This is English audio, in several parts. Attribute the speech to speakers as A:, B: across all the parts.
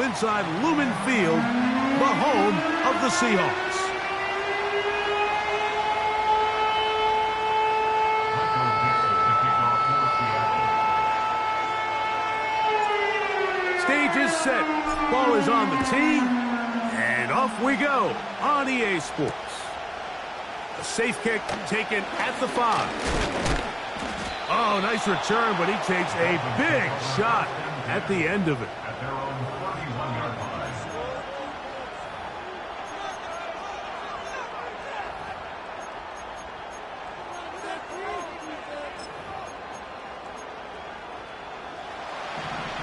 A: to inside Lumen Field, the home of the Seahawks. Stage is set. Ball is on the tee. And off we go on EA Sports. A safe kick taken at the 5. Oh, nice return, but he takes a big shot at the end of it.
B: At their own 31-yard line.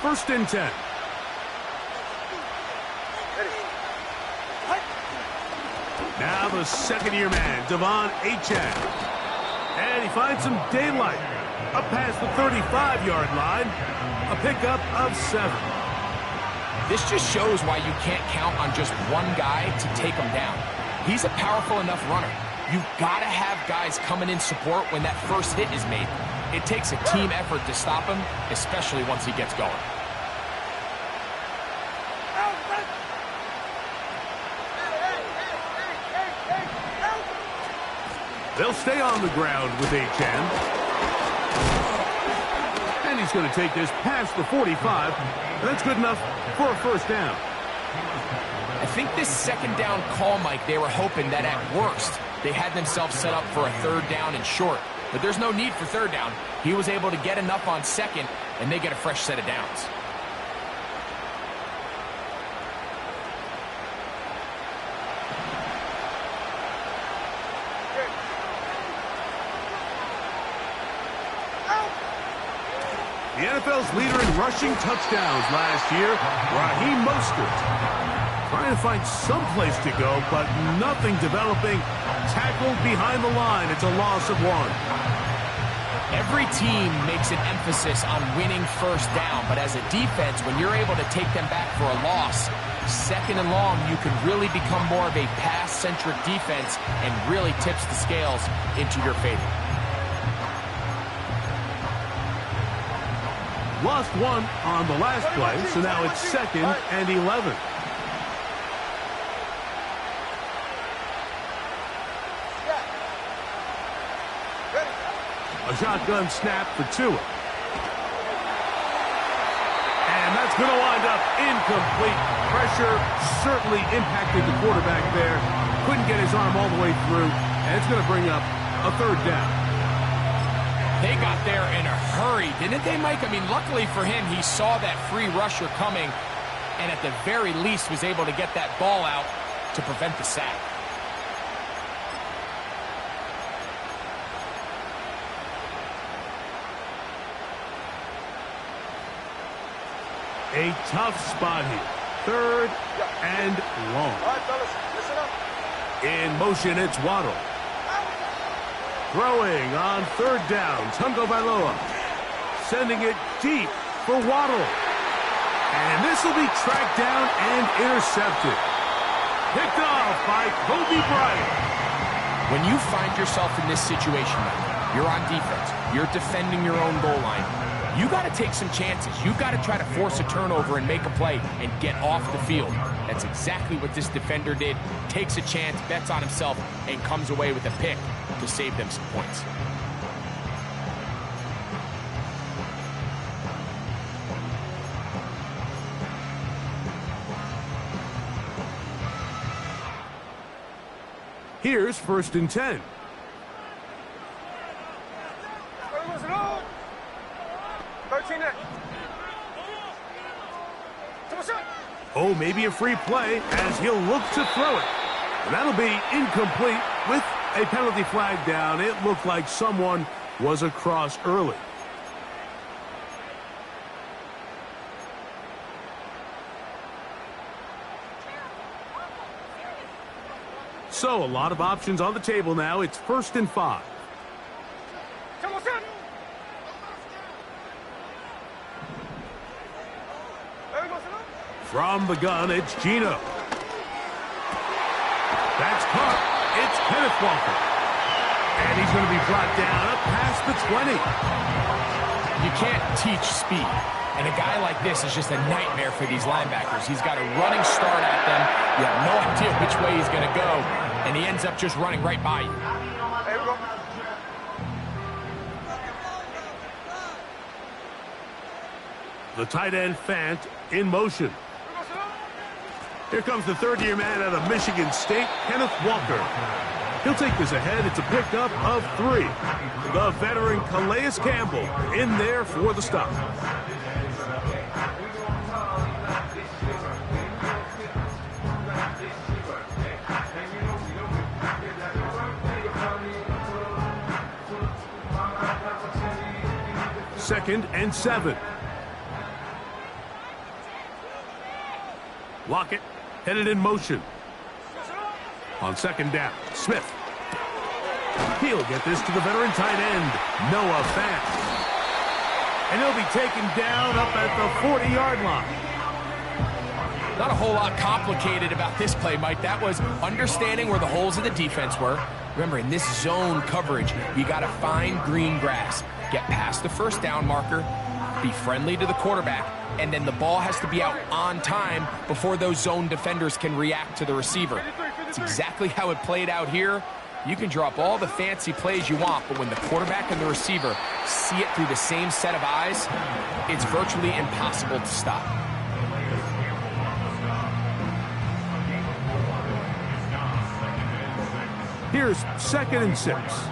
A: First and 10. Now the second-year man, Devon Achane. And he finds some daylight. Up past the 35-yard line. A pickup of 7.
C: This just shows why you can't count on just one guy to take him down. He's a powerful enough runner. You've got to have guys coming in support when that first hit is made. It takes a team effort to stop him, especially once he gets going.
A: They'll stay on the ground with Achane. And he's going to take this past the 45. That's good enough for a first down.
C: I think this second down call, Mike, they were hoping that at worst they had themselves set up for a third down and short. But there's no need for third down. He was able to get enough on second, and they get a fresh set of downs.
A: The NFL's leader in rushing touchdowns last year, Raheem Mostert. Trying to find some place to go, but nothing developing. Tackled behind the line. It's a loss of 1.
C: Every team makes an emphasis on winning first down, but as a defense, when you're able to take them back for a loss, second and long, you can really become more of a pass-centric defense and really tips the scales into your favor.
A: Lost 1 on the last play, so now it's 2nd and 11. A shotgun snap for Tua. And that's going to wind up incomplete. Pressure certainly impacted the quarterback there. Couldn't get his arm all the way through, and it's going to bring up a third down.
C: They got there in a hurry, didn't they, Mike? I mean, luckily for him, he saw that free rusher coming and at the very least was able to get that ball out to prevent the sack.
A: A tough spot here. 3rd and long.
D: All right, fellas, listen up.
A: In motion, it's Waddle. Throwing on 3rd down, Tagovailoa. Sending it deep for Waddle. And this will be tracked down and intercepted. Picked off by Kobe Bryant.
C: When you find yourself in this situation, you're on defense, you're defending your own goal line, you got to take some chances. You got to try to force a turnover and make a play and get off the field. That's exactly what this defender did. Takes a chance, bets on himself, and comes away with a pick to save them some points.
A: Here's 1st and 10. Oh, maybe a free play as he'll look to throw it. And that'll be incomplete with a penalty flag down. It looked like someone was across early. So a lot of options on the table now. It's 1st and 5. From the gun, it's Gino. That's caught. It's Kenneth Walker. And he's going to be brought down up past the 20.
C: You can't teach speed. And a guy like this is just a nightmare for these linebackers. He's got a running start at them. You have no idea which way he's going to go, and he ends up just running right by you.
A: The tight end Fant in motion. Here comes the third-year man out of Michigan State, Kenneth Walker. He'll take this ahead. It's a pickup of 3. The veteran Calais Campbell in there for the stop. Second and 7. Lockett headed in motion. On second down, Smith. He'll get this to the veteran tight end, Noah Fant. And he'll be taken down up at the 40-yard line.
C: Not a whole lot complicated about this play, Mike. That was understanding where the holes of the defense were. Remember, in this zone coverage, you got to find green grass. Get past the first down marker, be friendly to the quarterback, and then the ball has to be out on time before those zone defenders can react to the receiver. It's exactly how it played out here. You can draw up all the fancy plays you want, but when the quarterback and the receiver see it through the same set of eyes, it's virtually impossible to stop.
A: Here's second and 6.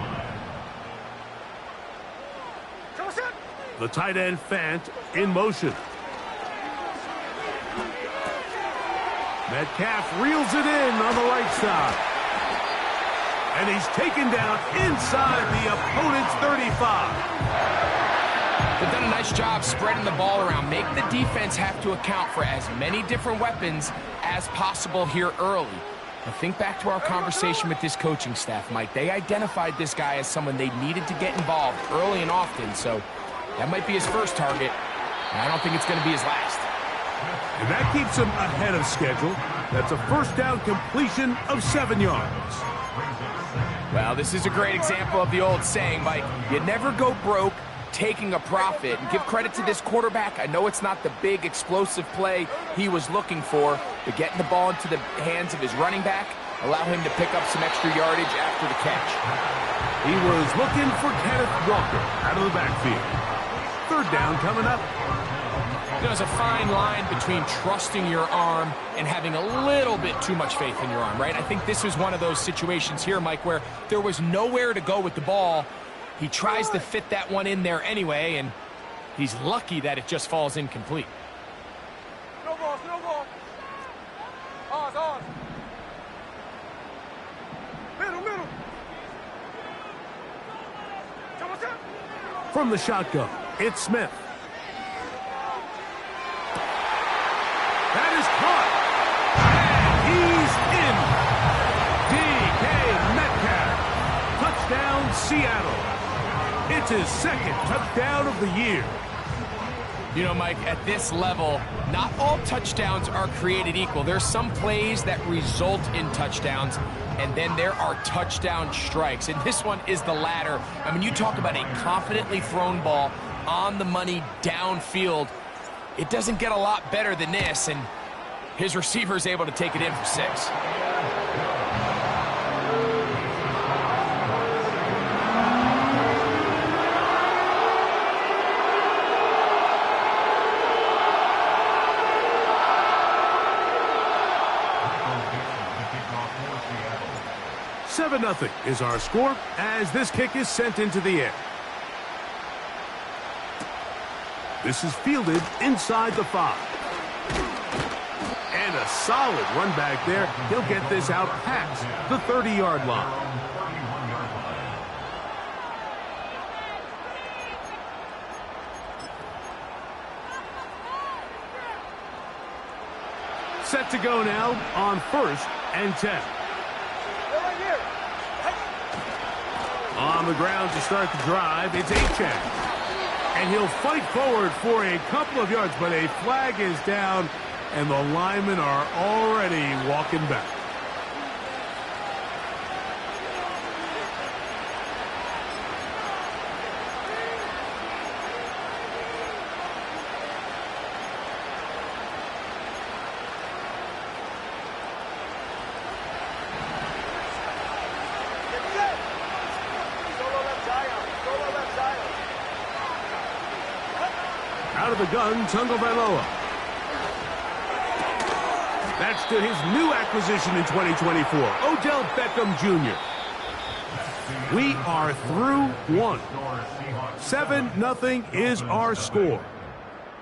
A: The tight end Fant in motion. Metcalf reels it in on the right side. And he's taken down inside the opponent's 35.
C: They've done a nice job spreading the ball around. Make the defense have to account for as many different weapons as possible here early. Now think back to our conversation with this coaching staff, Mike. They identified this guy as someone they needed to get involved early and often, so that might be his first target, and I don't think it's going to be his last.
A: And that keeps him ahead of schedule. That's a first down completion of 7 yards.
C: Well, this is a great example of the old saying, Mike, you never go broke taking a profit. And give credit to this quarterback. I know it's not the big explosive play he was looking for, but getting the ball into the hands of his running back allow him to pick up some extra yardage after the catch.
A: He was looking for Kenneth Walker out of the backfield. Third down coming up.
C: There's a fine line between trusting your arm and having a little bit too much faith in your arm, right? I think this is one of those situations here, Mike, where there was nowhere to go with the ball. He tries to fit that one in there anyway, and he's lucky that it just falls incomplete.
D: No ball, no ball. Ours. Middle.
A: From the shotgun, it's Smith. That is caught. And he's in. DK Metcalf. Touchdown, Seattle. It's his second touchdown of the year.
C: You know, Mike, at this level, not all touchdowns are created equal. There's some plays that result in touchdowns, and then there are touchdown strikes. And this one is the latter. I mean, you talk about a confidently thrown ball on the money downfield. It doesn't get a lot better than this, and his receiver is able to take it in for 6.
A: Seven 0 is our score as this kick is sent into the air. This is fielded inside the 5. And a solid run back there. He'll get this out past the 30-yard line. Set to go now on 1st and 10. On the ground to start the drive, it's Achane. And he'll fight forward for a couple of yards, but a flag is down, and the linemen are already walking back. of the gun, Tagovailoa. That's to his new acquisition in 2024, Odell Beckham Jr. We are through one. 7-0 is our score.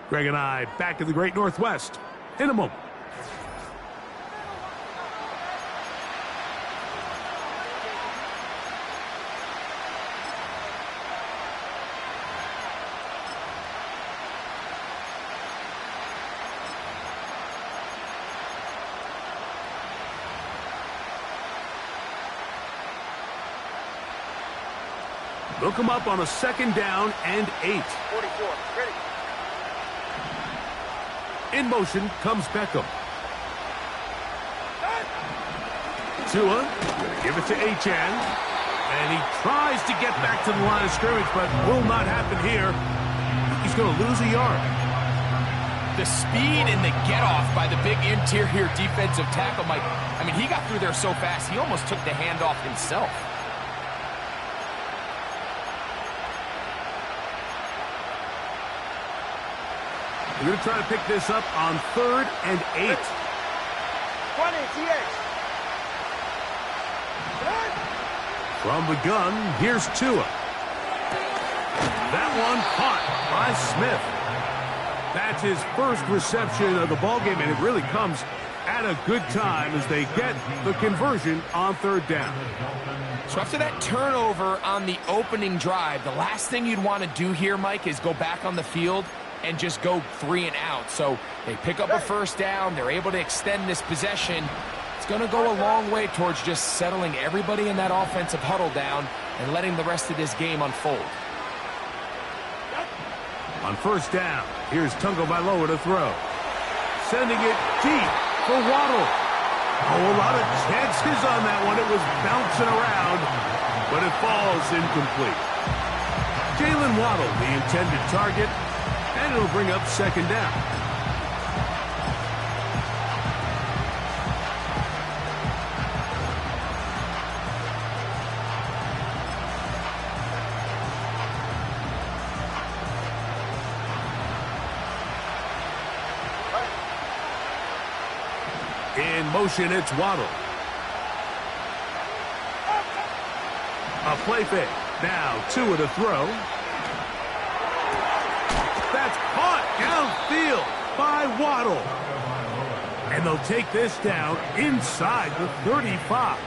A: Greg and I back in the Great Northwest in a moment. They'll come up on a 2nd down and 8.
D: 44, ready.
A: In motion comes Beckham. Tua, give it to Achane. And he tries to get back to the line of scrimmage, but will not happen here. He's going to lose a yard.
C: The speed and the get-off by the big interior defensive tackle, Mike. I mean, he got through there so fast, he almost took the handoff himself.
A: We're going to try to pick this up on 3rd and 8.
D: 20, TH.
A: From the gun, here's Tua. That one caught by Smith. That's his first reception of the ballgame, and it really comes at a good time as they get the conversion on 3rd down.
C: So after that turnover on the opening drive, the last thing you'd want to do here, Mike, is go back on the field and just go 3 and out. So they pick up a 1st down. They're able to extend this possession. It's going to go a long way towards just settling everybody in that offensive huddle down and letting the rest of this game unfold.
A: On 1st down, here's Tagovailoa to throw. Sending it deep for Waddle. Oh, a lot of chances on that one. It was bouncing around, but it falls incomplete. Jalen Waddle, the intended target, and it'll bring up 2nd down. In motion, it's Waddle. A play fake. Now Tua to throw. That's caught downfield by Waddle. And they'll take this down inside the 35.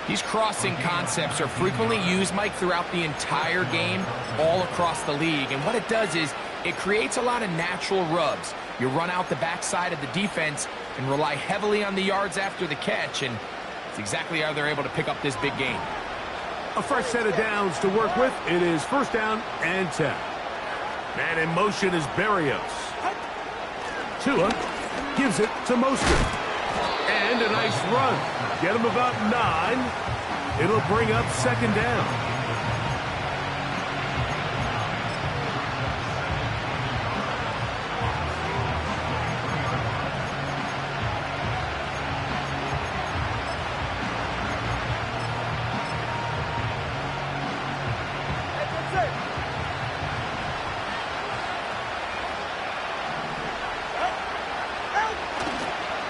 C: These crossing concepts are frequently used, Mike, throughout the entire game, all across the league. And what it does is it creates a lot of natural rubs. You run out the backside of the defense and rely heavily on the yards after the catch, and it's exactly how they're able to pick up this big gain.
A: A fresh set of downs to work with. It is 1st down and 10. And in motion is Berrios. Tua gives it to Mostert. And a nice run. Get him about 9. It'll bring up 2nd down.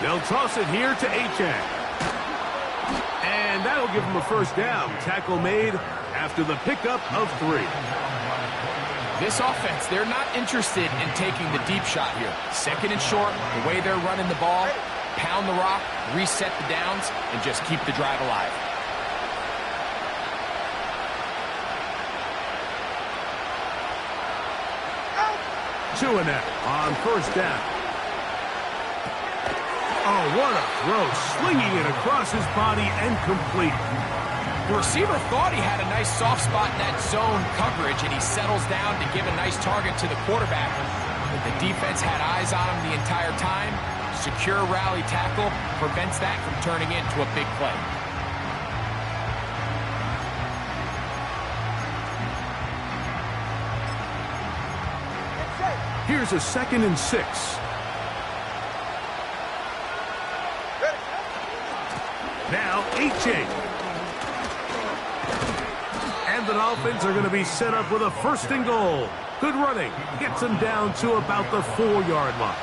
A: They'll toss it here to Achane. And that'll give him a 1st down. Tackle made after the pickup of 3.
C: This offense, they're not interested in taking the deep shot here. 2nd and short, the way they're running the ball, pound the rock, reset the downs, and just keep the drive alive.
A: Tua now on 1st down. Oh, what a throw. Slinging it across his body and complete.
C: The receiver thought he had a nice soft spot in that zone coverage, and he settles down to give a nice target to the quarterback. But the defense had eyes on him the entire time. Secure rally tackle prevents that from turning into a big play.
A: Here's a 2nd and 6. Now, Achane. And the Dolphins are going to be set up with a 1st and goal Good running. Gets him down to about the 4-yard line.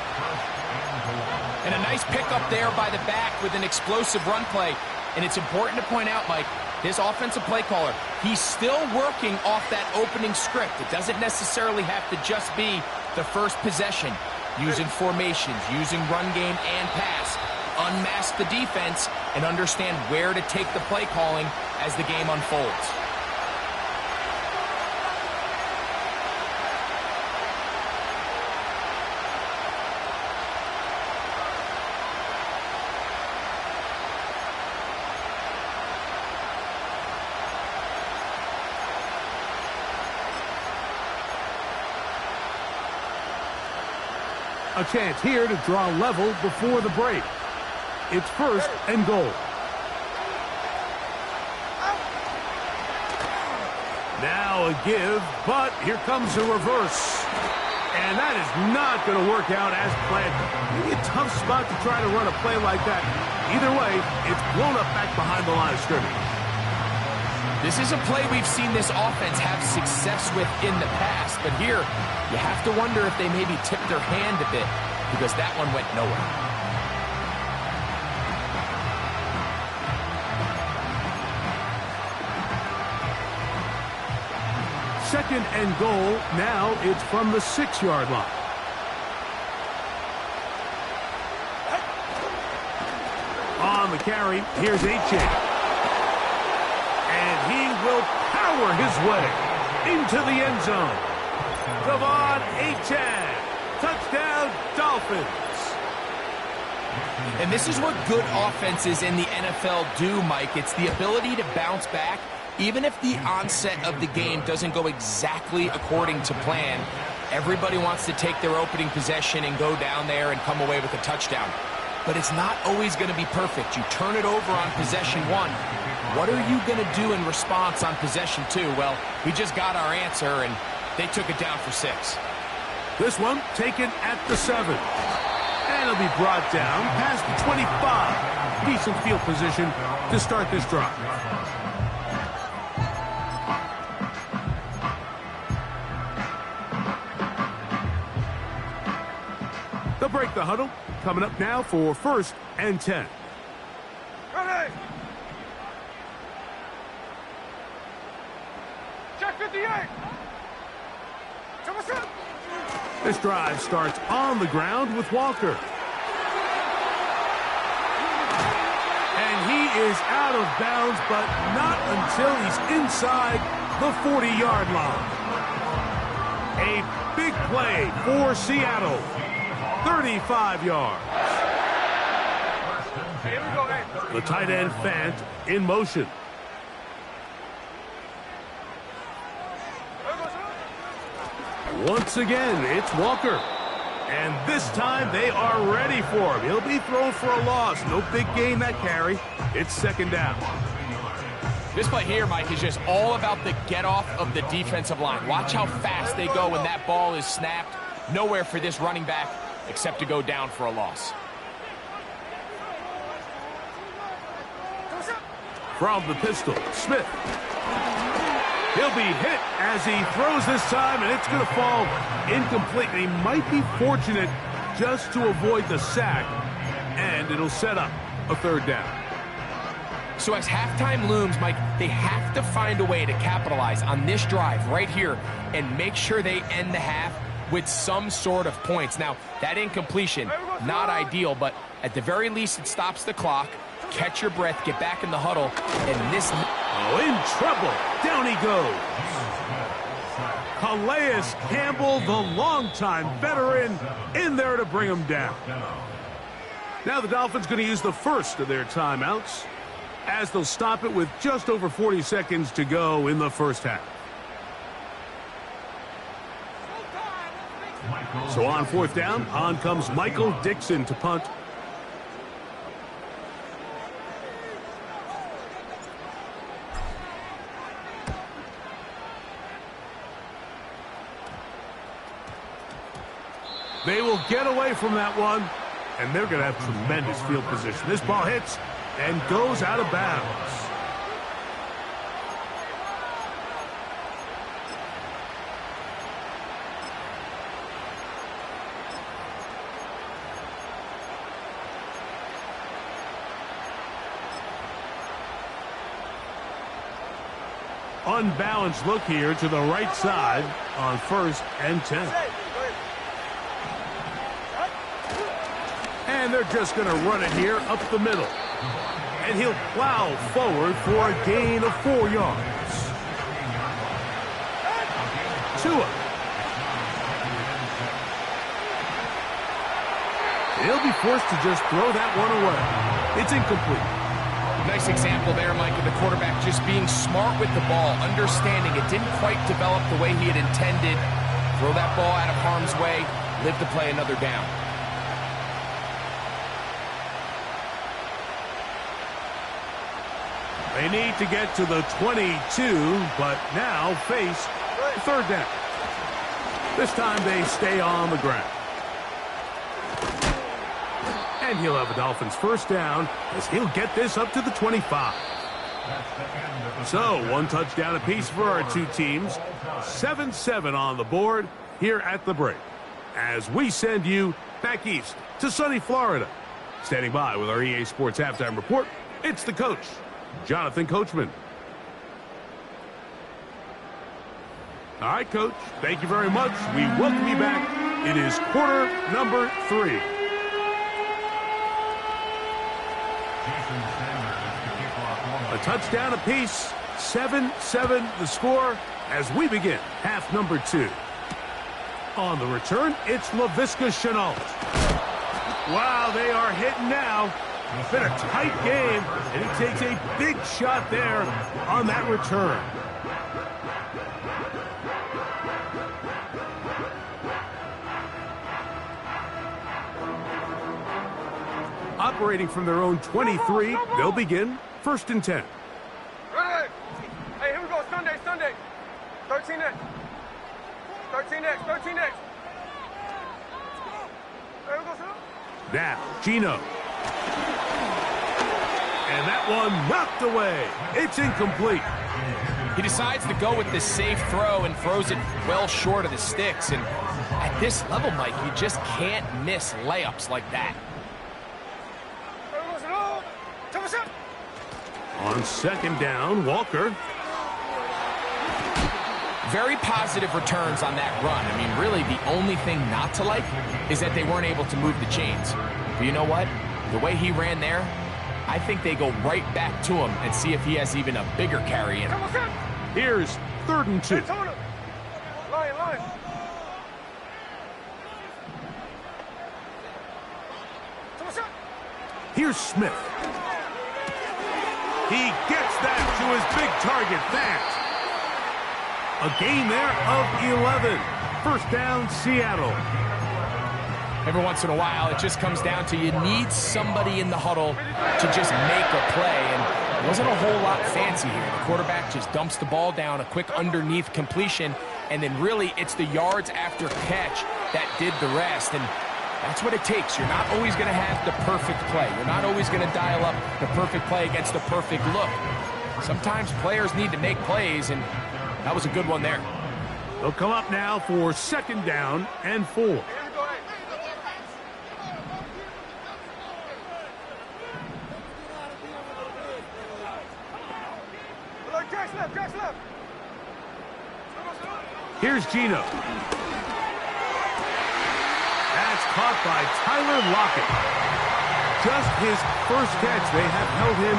C: And a nice pickup there by the back with an explosive run play. And it's important to point out, Mike, this offensive play caller, he's still working off that opening script. It doesn't necessarily have to just be the first possession. Using formations, using run game and pass. Unmask the defense and understand where to take the play calling as the game unfolds.
A: A chance here to draw level before the break. It's 1st and goal. Now a give, but here comes a reverse. And that is not going to work out as planned. Maybe a tough spot to try to run a play like that. Either way, it's blown up back behind the line of scrimmage.
C: This is a play we've seen this offense have success with in the past, but here you have to wonder if they maybe tipped their hand a bit because that one went nowhere.
A: Second and goal. Now it's from the 6-yard line. On the carry, here's Achane. And he will power his way into the end zone. Devon Achane. Touchdown, Dolphins.
C: And this is what good offenses in the NFL do, Mike. It's the ability to bounce back. Even if the onset of the game doesn't go exactly according to plan, everybody wants to take their opening possession and go down there and come away with a touchdown. But it's not always going to be perfect. You turn it over on possession 1. What are you going to do in response on possession 2? Well, we just got our answer, and they took it down for 6.
A: This one taken at the 7. And it'll be brought down past the 25. Decent field position to start this drive. They'll break the huddle. Coming up now for 1st and 10.
D: Ready! Check 58!
A: This drive starts on the ground with Walker. And he is out of bounds, but not until he's inside the 40-yard line. A big play for Seattle. 35 yards.
D: Here we go, hey.
A: The tight end Fant in motion. Once again, it's Walker. And this time they are ready for him. He'll be thrown for a loss. No big gain that carry. It's 2nd down.
C: This play here, Mike, is just all about the get-off of the defensive line. Watch how fast they go when that ball is snapped. Nowhere for this running back except to go down for a loss.
A: From the pistol, Smith. He'll be hit as he throws this time, and it's going to fall incomplete. He might be fortunate just to avoid the sack, and it'll set up a 3rd down.
C: So as halftime looms, Mike, they have to find a way to capitalize on this drive right here and make sure they end the half with some sort of points. Now, that incompletion, not ideal, but at the very least, it stops the clock. Catch your breath, get back in the huddle, and this...
A: Oh, in trouble. Down he goes. Calais Campbell, the longtime veteran, in there to bring him down. Now the Dolphins going to use the first of their timeouts as they'll stop it with just over 40 seconds to go in the first half. So on 4th down, on comes Michael Dixon to punt. They will get away from that one, and they're going to have tremendous field position. This ball hits and goes out of bounds. unbalanced look here to the right side on 1st and 10. And they're just going to run it here up the middle. And he'll plow forward for a gain of 4 yards. Tua. He'll be forced to just throw that one away. It's incomplete.
C: Nice example there, Mike, of the quarterback just being smart with the ball, understanding it didn't quite develop the way he had intended. Throw that ball out of harm's way, live to play another down.
A: They need to get to the 22, but now face 3rd down. This time they stay on the ground. And he'll have a Dolphins 1st down as he'll get this up to the 25. So 1 touchdown apiece for our 2 teams. 7-7 on the board here at the break. As we send you back east to sunny Florida. Standing by with our EA Sports Halftime Report, it's the coach, Jonathan Coachman. All right, Coach, thank you very much. We welcome you back. It is quarter number 3. A touchdown apiece, 7-7 the score as we begin half number 2. On the return, it's Laviska Shenault. Wow, they are hitting now. It's been a tight game, and he takes a big shot there on that return. Operating from their own 23, they'll begin 1st and 10.
D: Ready? Hey, here we go. Sunday. 13 next. 13 next. Here we go, son.
A: Now, Gino. And that one knocked away. It's incomplete.
C: He decides to go with this safe throw and throws it well short of the sticks. And at this level, Mike, you just can't miss layups like that.
A: On 2nd down, Walker.
C: Very positive returns on that run. I mean, really, the only thing not to like is that they weren't able to move the chains. But you know what? The way he ran there, I think they go right back to him and see if he has even a bigger carry in him.
A: Here's 3rd and 2.
D: Line.
A: Here's Smith. He gets that to his big target, Fant. A gain there of 11. 1st down, Seattle.
C: Every once in a while, it just comes down to you need somebody in the huddle to just make a play. And it wasn't a whole lot fancy here. The quarterback just dumps the ball down, a quick underneath completion, and then really it's the yards after catch that did the rest. And that's what it takes. You're not always going to have the perfect play. You're not always going to dial up the perfect play against the perfect look. Sometimes players need to make plays, and that was a good one there.
A: They'll come up now for 2nd down and 4. Here's Gino. That's caught by Tyler Lockett. Just his 1st catch. They have held him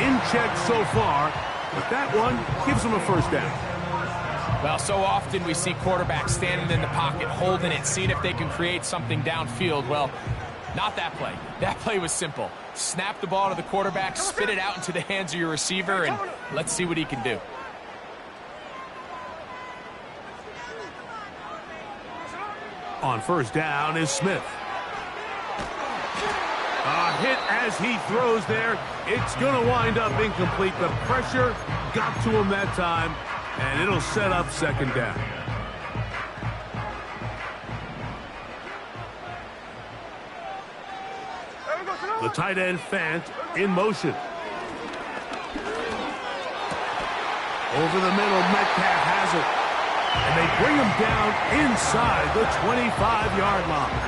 A: in check so far, but that one gives him a 1st down.
C: Well, so often we see quarterbacks standing in the pocket, holding it, seeing if they can create something downfield. Well, not that play. That play was simple. Snap the ball to the quarterback, spit it out into the hands of your receiver, and let's see what he can do.
A: On 1st down is Smith. A hit as he throws there. It's going to wind up incomplete. The pressure got to him that time, and it'll set up 2nd down. The tight end, Fant, in motion. Over the middle, Metcalf has it. And they bring him down inside the 25-yard line.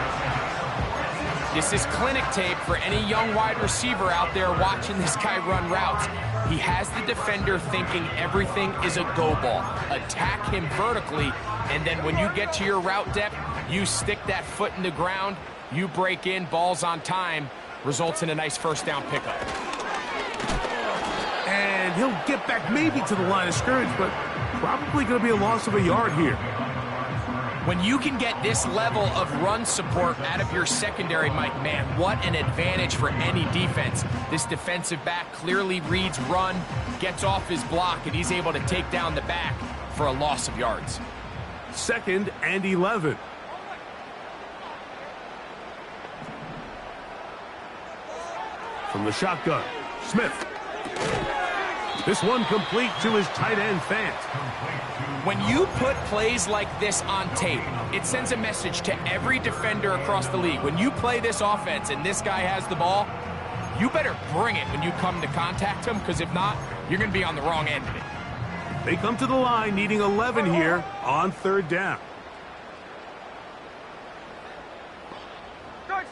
C: This is clinic tape for any young wide receiver out there watching this guy run routes. He has the defender thinking everything is a go ball. Attack him vertically, and then when you get to your route depth, you stick that foot in the ground, you break in, balls on time, results in a nice first down pickup.
A: And he'll get back maybe to the line of scrimmage, but probably going to be a loss of a yard here.
C: When you can get this level of run support out of your secondary, Mike, man, what an advantage for any defense. This defensive back clearly reads run, gets off his block, and he's able to take down the back for a loss of yards.
A: 2nd and 11. From the shotgun, Smith. This one complete to his tight end, Fant.
C: When you put plays like this on tape, it sends a message to every defender across the league. When you play this offense and this guy has the ball, you better bring it when you come to contact him, because if not, you're going to be on the wrong end of it.
A: They come to the line needing 11 here on 3rd down.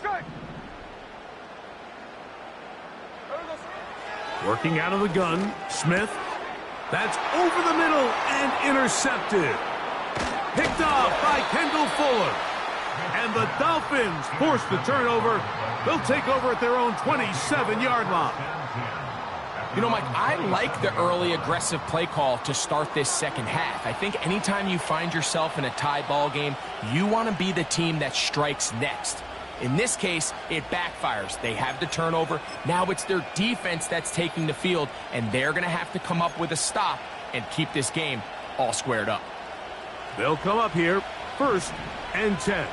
D: Strike!
A: Working out of the gun, Smith. That's over the middle and intercepted. Picked off by Kendall Fuller. And the Dolphins force the turnover. They'll take over at their own 27-yard line.
C: You know, Mike, I like the early aggressive play call to start this second half. I think anytime you find yourself in a tie ball game, you want to be the team that strikes next. In this case, it backfires. They have the turnover. Now it's their defense that's taking the field, and they're going to have to come up with a stop and keep this game all squared up.
A: They'll come up here, 1st and 10.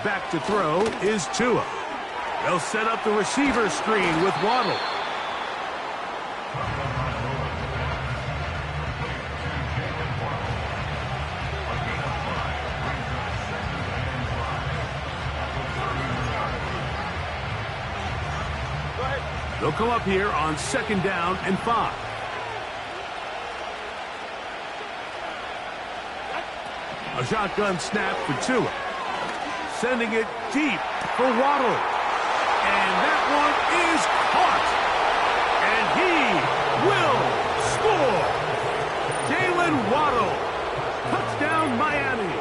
A: Back to throw is Tua. They'll set up the receiver screen with Waddle. They'll come up here on 2nd down and 5. A shotgun snap for Tua. Sending it deep for Waddle. And that one is caught. And he will score. Jalen Waddle. Touchdown, Miami.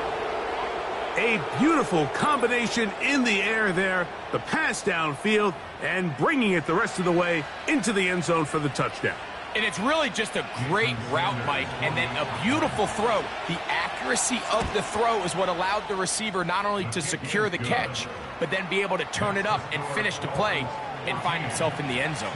A: A beautiful combination in the air there. The pass downfield and bringing it the rest of the way into the end zone for the touchdown.
C: And it's really just a great route, Mike, and then a beautiful throw. The accuracy of the throw is what allowed the receiver not only to secure the catch, but then be able to turn it up and finish the play and find himself in the end zone.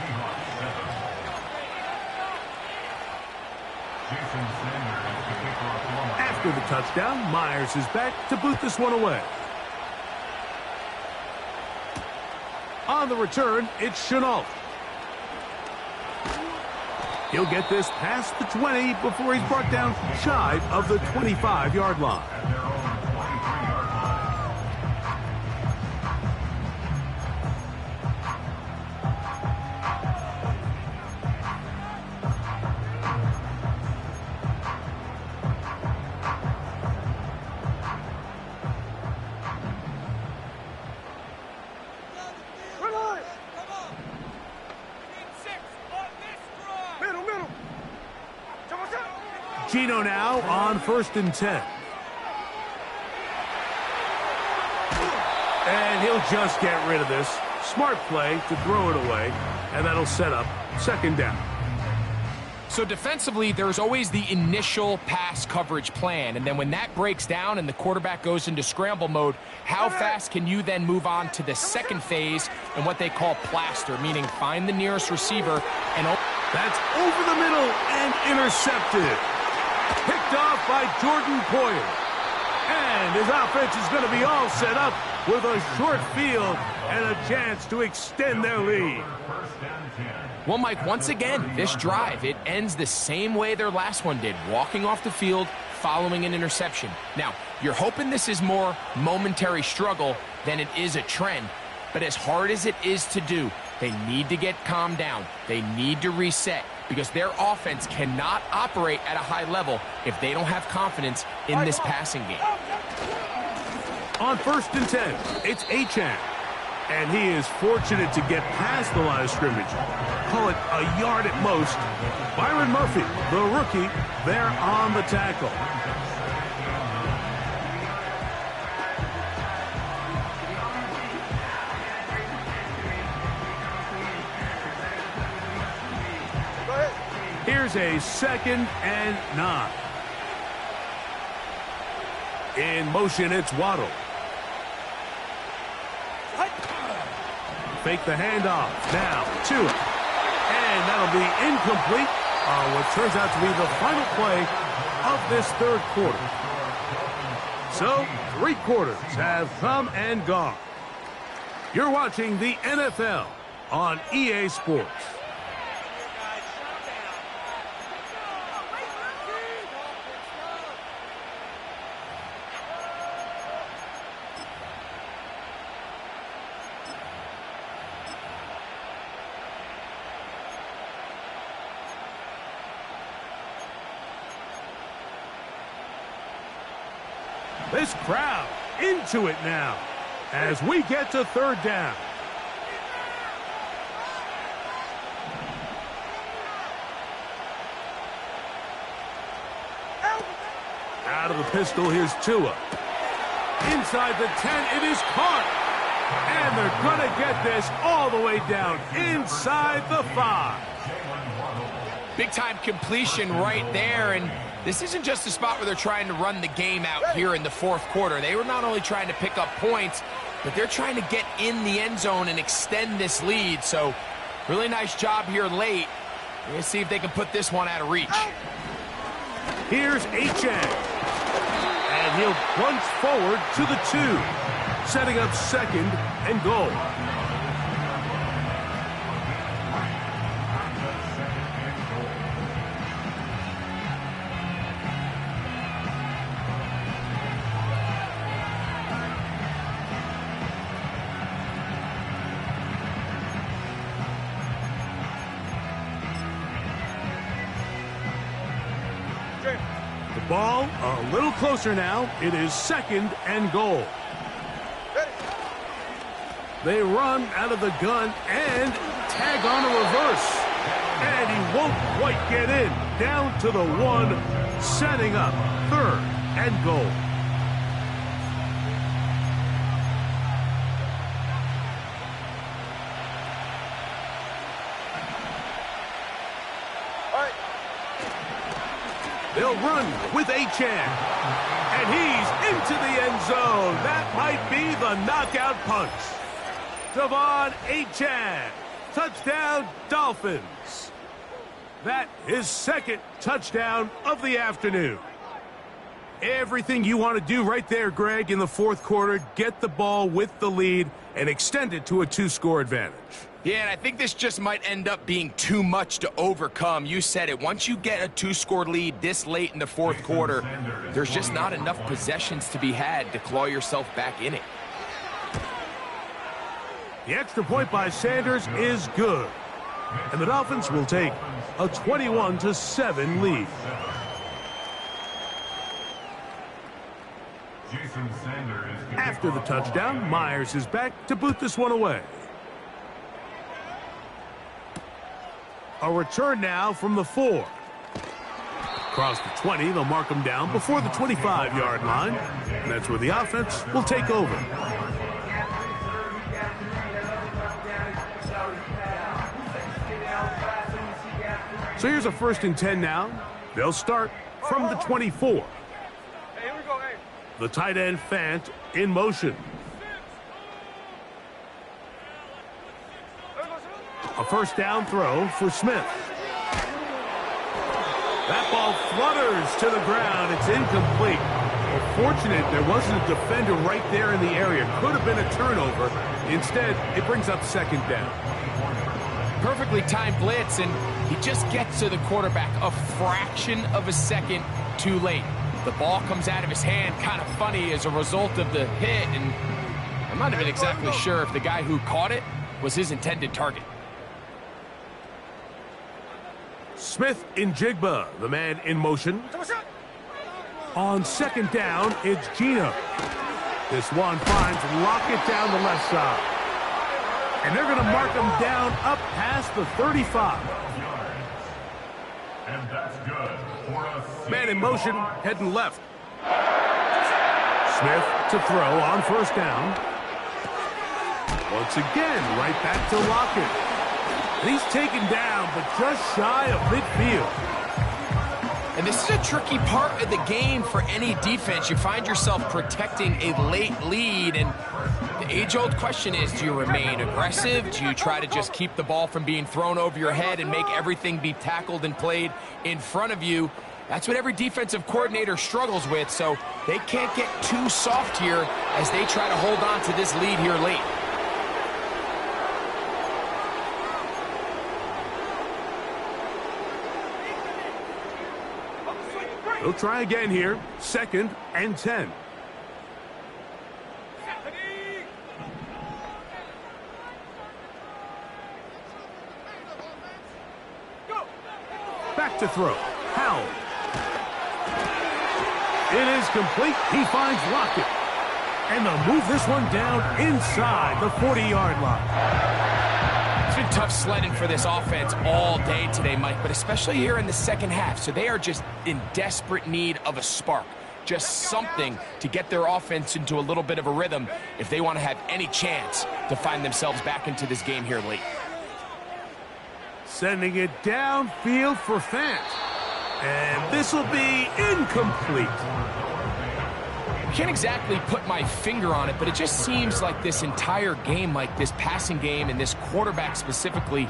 A: After the touchdown, Myers is back to boot this one away. On the return, it's Chenault. He'll get this past the 20 before he's brought down shy of the 25-yard line. Gino now on 1st and 10. And he'll just get rid of this. Smart play to throw it away, and that'll set up 2nd down.
C: So defensively, there's always the initial pass coverage plan, and then when that breaks down and the quarterback goes into scramble mode, how fast can you then move on to the second phase and what they call plaster, meaning find the nearest receiver and...
A: That's over the middle and intercepted. Picked off by Jordan Poyer. And his offense is going to be all set up with a short field and a chance to extend their lead.
C: Well, Mike, once again, this drive, it ends the same way their last one did, walking off the field, following an interception. Now, you're hoping this is more momentary struggle than it is a trend, but as hard as it is to do, they need to get calmed down. They need to reset. because their offense cannot operate at a high level if they don't have confidence in this passing game.
A: On 1st and 10, it's Achane. And he is fortunate to get past the line of scrimmage. Call it a yard at most. Byron Murphy, the rookie, there on the tackle. Here's a 2nd and 9. In motion, it's Waddle. Fake the handoff. Now, to it. And that'll be incomplete on what turns out to be the final play of this 3rd quarter. So, 3 quarters have come and gone. You're watching the NFL on EA Sports. This crowd into it now as we get to 3rd down. Out of the pistol, here's Tua. Inside the 10, it is caught. And they're going to get this all the way down inside the 5.
C: Big-time completion right there, and this isn't just a spot where they're trying to run the game out here in the 4th quarter. They were not only trying to pick up points, but they're trying to get in the end zone and extend this lead. So, really nice job here late. Let's see if they can put this one out of reach.
A: Here's Achane. And he'll plunge forward to the 2, setting up 2nd and goal. Ball a little closer now. It is 2nd and goal. They run out of the gun and tag on a reverse. And he won't quite get in. Down to the 1, setting up 3rd and goal. They'll run with Achane. And he's into the end zone. That might be the knockout punch. Devon Achane. Touchdown, Dolphins. That is 2nd touchdown of the afternoon. Everything you want to do right there, Greg, in the 4th quarter. Get the ball with the lead and extend it to a 2-score advantage.
C: Yeah, and I think this just might end up being too much to overcome. You said it. Once you get a 2-score lead this late in the 4th quarter, there's just not enough possessions to be had to claw yourself back in it.
A: The extra point by Sanders is good. And the Dolphins will take a 21-7 lead. After the touchdown, Myers is back to boot this one away. A return now from the 4. Across the 20, they'll mark him down before the 25-yard line. And that's where the offense will take over. So here's a 1st and 10 now. They'll start from the 24.
D: Hey, here we go, hey.
A: The tight end Fant in motion. A 1st down throw for Smith. That ball flutters to the ground. It's incomplete. Well, fortunate there wasn't a defender right there in the area. Could have been a turnover. Instead, it brings up 2nd down.
C: Perfectly timed blitz, and he just gets to the quarterback a fraction of a second too late. The ball comes out of his hand kind of funny as a result of the hit, and I'm not even exactly sure if the guy who caught it was his intended target.
A: Smith in Jigba, the man in motion. On second down, it's Gino. This one finds Lockett down the left side. And they're going to mark him down up past the 35.
B: And that's good for a
A: Man in motion, heading left. Smith to throw on first down. Once again, right back to Lockett. And he's taken down, but just shy of midfield.
C: And this is a tricky part of the game for any defense. You find yourself protecting a late lead, and the age-old question is, do you remain aggressive? Do you try to just keep the ball from being thrown over your head and make everything be tackled and played in front of you? That's what every defensive coordinator struggles with, so they can't get too soft here as they try to hold on to this lead here late.
A: They'll try again here. 2nd and 10. Back to throw. Howell. It is complete. He finds Lockett. And they'll move this one down inside the 40-yard line.
C: It's been tough sledding for this offense all day today, Mike, but especially here in the second half. So they are just in desperate need of a spark, just something to get their offense into a little bit of a rhythm if they want to have any chance to find themselves back into this game here late.
A: Sending it downfield for Fant. And this will be incomplete.
C: I can't exactly put my finger on it, but it just seems like this entire game, like this passing game and this quarterback specifically,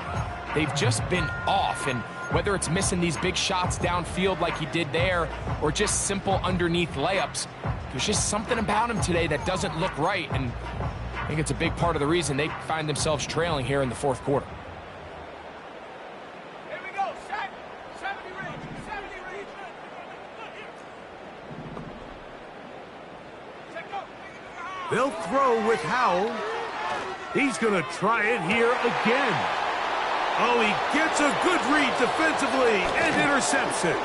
C: they've just been off. And whether it's missing these big shots downfield like he did there or just simple underneath layups, there's just something about him today that doesn't look right. And I think it's a big part of the reason they find themselves trailing here in the fourth quarter.
A: They'll throw with Howell. He's going to try it here again. Oh, he gets a good read defensively and intercepts it.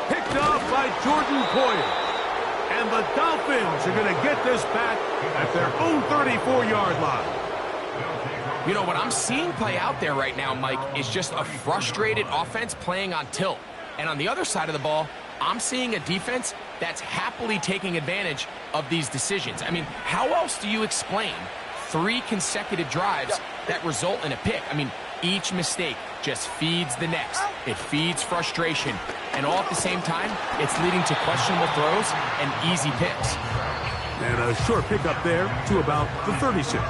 A: Picked off by Jordan Poyer. And the Dolphins are going to get this back at their own 34-yard line.
C: You know, what I'm seeing play out there right now, Mike, is just a frustrated offense playing on tilt. And on the other side of the ball, I'm seeing a defense that's happily taking advantage of these decisions. I mean, how else do you explain 3 consecutive drives that result in a pick? I mean, each mistake just feeds the next. It feeds frustration. And all at the same time, it's leading to questionable throws and easy picks.
A: And a short pickup there to about the 36.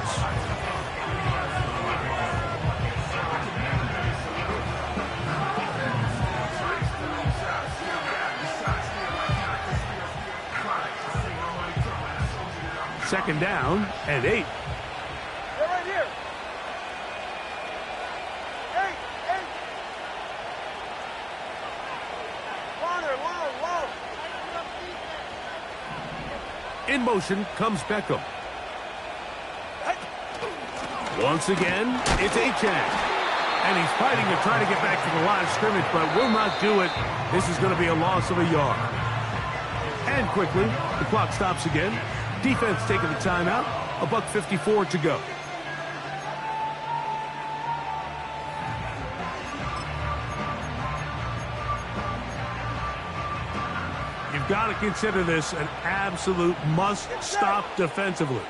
A: Second down and 8.
D: They're right here. 8. Corner, long.
A: In motion comes Beckham. Once again, it's Achane. And he's fighting to try to get back to the line of scrimmage, but will not do it. This is going to be a loss of a yard. And quickly, the clock stops again. Defense taking the timeout. $1:54 to go. You've got to consider this an absolute must-stop defensively.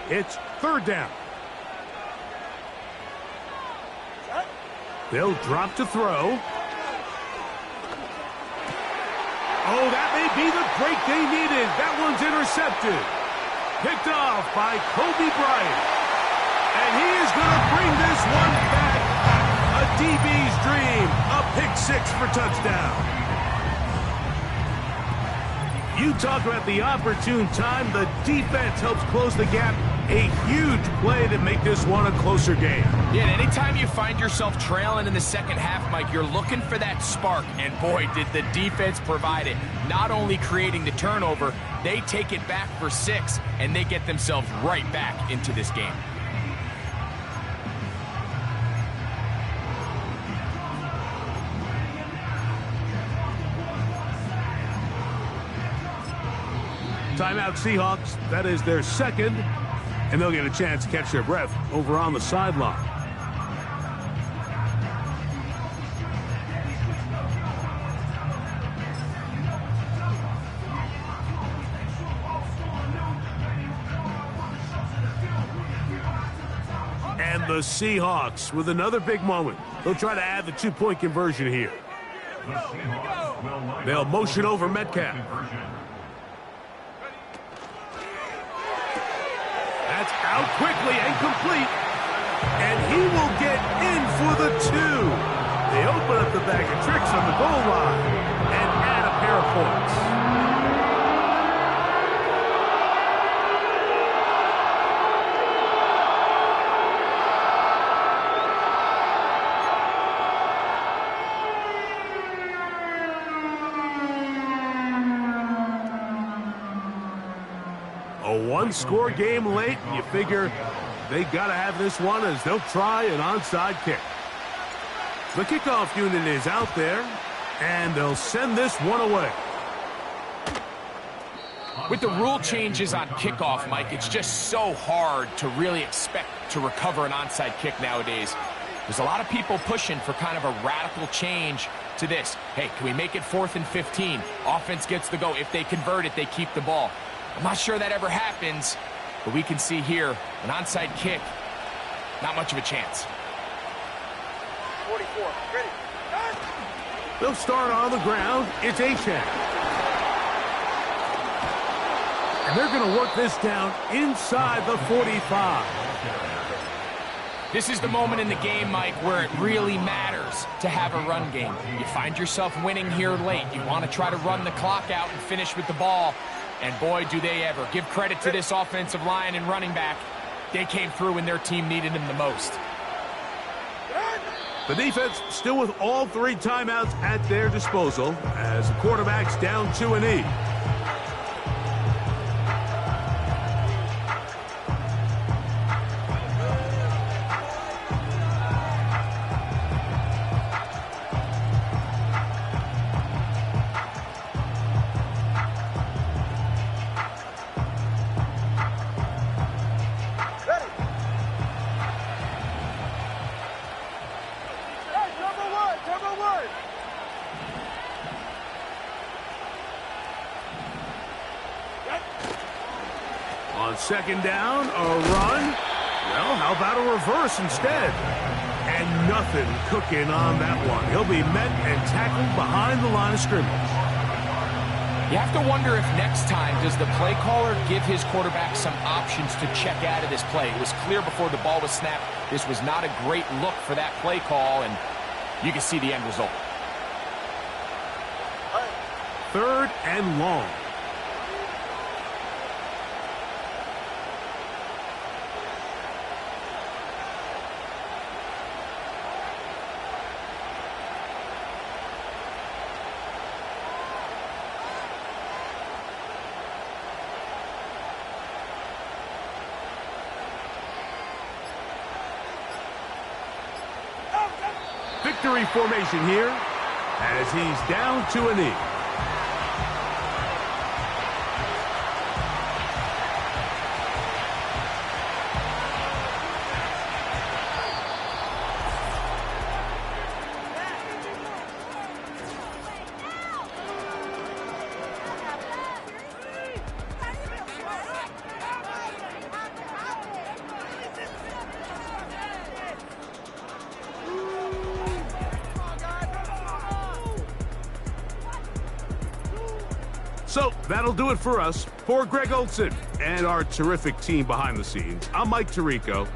A: It's third down. They'll drop to throw. Oh, that may be the break they needed. That one's intercepted. Picked off by Kobe Bryant. And he is going to bring this one back. A DB's dream. A pick 6 for touchdown. You talk about the opportune time. The defense helps close the gap. A huge play to make this one a closer game.
C: Yeah, and anytime you find yourself trailing in the second half, Mike, you're looking for that spark. And boy, did the defense provide it. Not only creating the turnover, they take it back for 6, and they get themselves right back into this game.
A: Timeout Seahawks. That is their second, and they'll get a chance to catch their breath over on the sideline. And the Seahawks with another big moment. They'll try to add the two-point conversion here. They'll motion over Metcalf. That's out quickly and complete. And he will get in for the two. They open up the bag of tricks on the goal line and add a pair of points. A one-score game late, you figure they got to have this one as they'll try an onside kick. The kickoff unit is out there, and they'll send this one away.
C: With the rule changes on kickoff, Mike, it's just so hard to really expect to recover an onside kick nowadays. There's a lot of people pushing for kind of a radical change to this. Hey, can we make it 4th and 15? Offense gets the go. If they convert it, they keep the ball. I'm not sure that ever happens, but we can see here an onside kick, not much of a chance.
D: 44, ready.
A: They'll start on the ground. It's Achane. And they're going to work this down inside the 45.
C: This is the moment in the game, Mike, where it really matters to have a run game. You find yourself winning here late. You want to try to run the clock out and finish with the ball. And boy, do they ever. Give credit to this offensive line and running back. They came through when their team needed them the most.
A: The defense still with all three timeouts at their disposal as the quarterback's down to a knee. On second down, a run. Well, how about a reverse instead? And nothing cooking on that one. He'll be met and tackled behind the line of scrimmage.
C: You have to wonder if next time does the play caller give his quarterback some options to check out of this play. It was clear before the ball was snapped. This was not a great look for that play call, and you can see the end result.
A: 3rd and long. Victory formation here as he's down to a knee. So that'll do it for us. For Greg Olson and our terrific team behind the scenes, I'm Mike Tirico.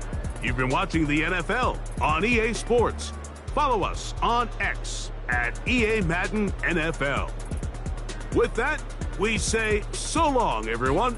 A: You've been watching the NFL on EA Sports. Follow us on X at EA Madden NFL. With that, we say so long, everyone.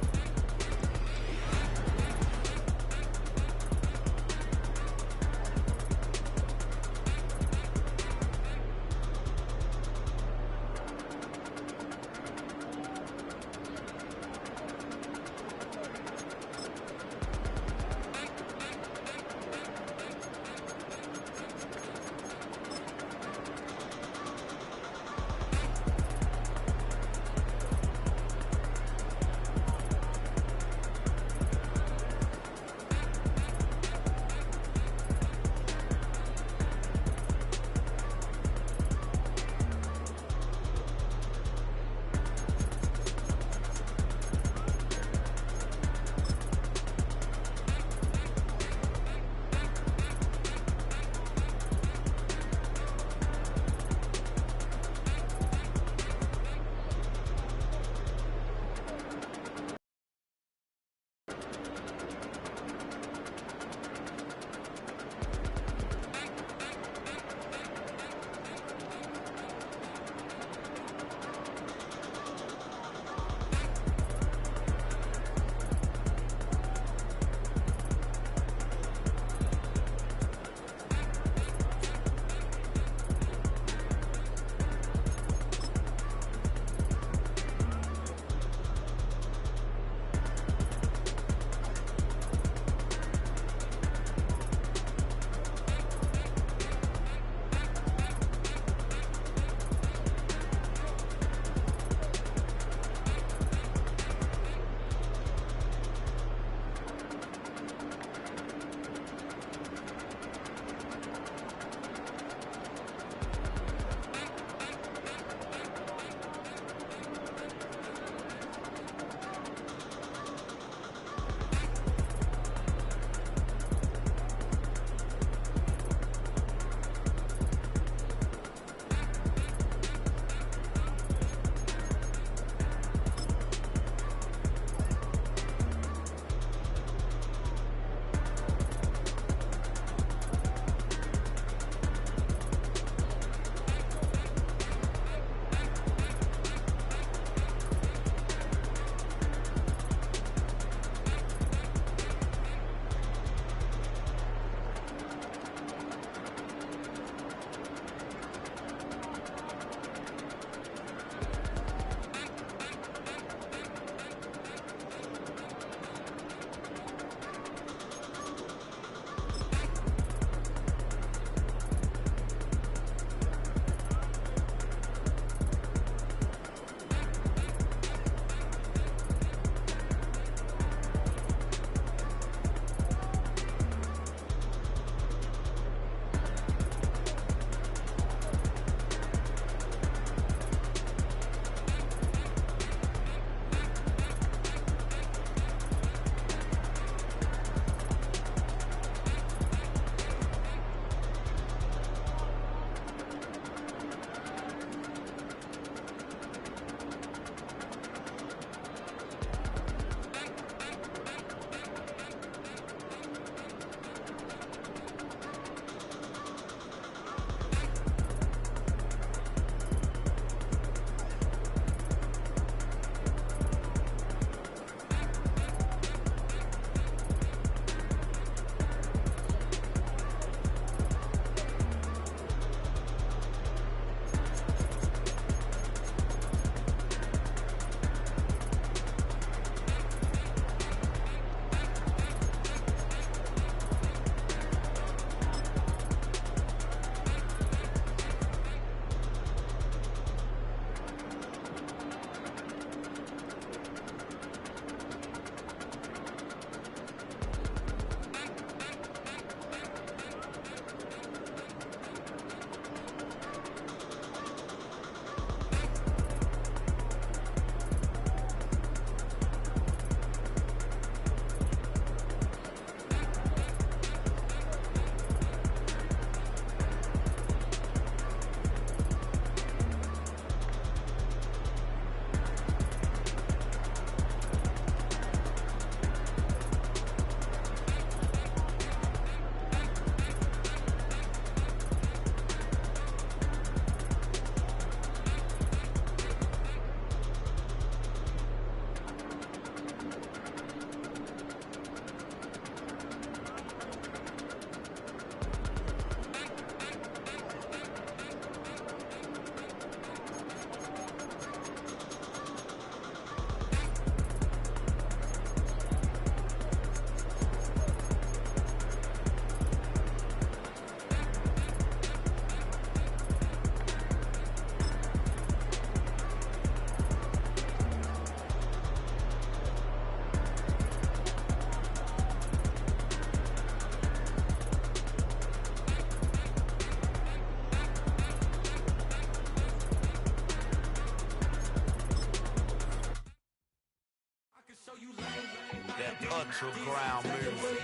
E: That underground music,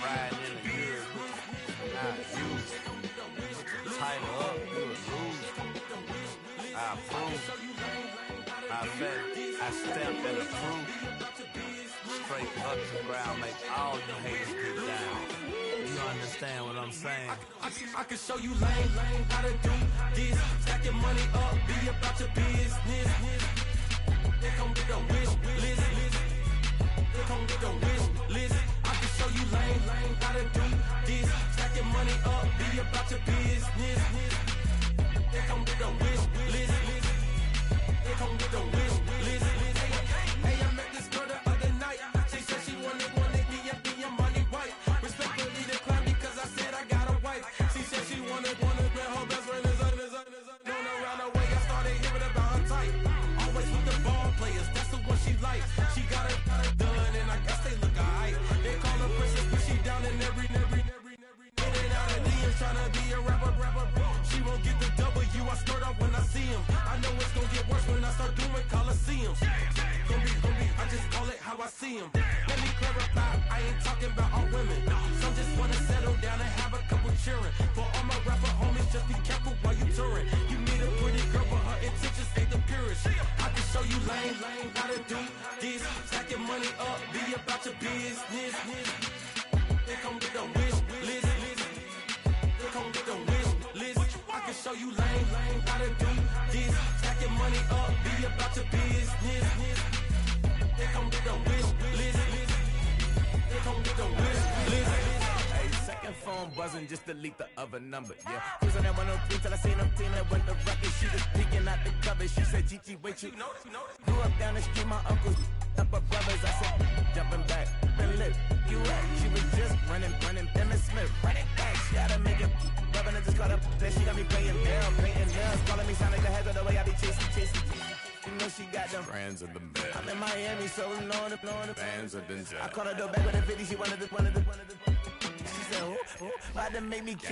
E: riding in the years, not used. Tighten up, you'll lose. I approve. I bet I step and approve. Straight underground, make all you haters get down. You understand what I'm saying?
F: I can show you lame how to do this. Stack your money up, be about your business. They come with a wish list. They come with a wish list. I can show you lame how to do this. Stack your money up, be about your business. They come with a wish list. They come with a wish list. Hey, I met this girl the other night. She said she wanted me and be a money wife. Respectfully declined because I said I got a wife. She said she wanted man, her best friend is known around the way. I started hearing about her type. Always with the ball players, that's the one she likes. She got it done, and I guess they look alright. They call her princess, but she down in every. In and out of DMs, tryna be a rapper. She won't get the W, I skirt off when I see him. I know it's gonna get worse when I start doing Coliseums. Gonna be, I just call it how I see him. Let me clarify, I ain't talking about all women. Some just wanna settle down and have a couple cheering. For all my rapper homies, just be careful while you touring. You meet a pretty girl, but her intentions ain't the purest. I can show you lame how to do this. Stack your money up, be about your business. They come with a wish list. They come with a wish list. I can show you lame how to do this. Stack your money up, be about your business. They come with a wish list. They come with a wish list.
G: Hey, second phone buzzing, just delete the other number, yeah. Cruising at 103 till I seen them team that went the record. She was peeking out the cover. She said, Gigi, wait, you grew up down the street, my uncles up her brothers. I said, jumping back, been lit. You at? She was just running, Emmett Smith, running back. She had to make it, rubbing it, just caught up. Then she got me playing down, painting nails, calling me sound like the heads of the way I be chasing. You know she got them
E: Friends of the bed.
G: I'm in Miami, so knowing the
E: Fans of the
G: I called her door back with a 50, she wanted the. She said, about to make me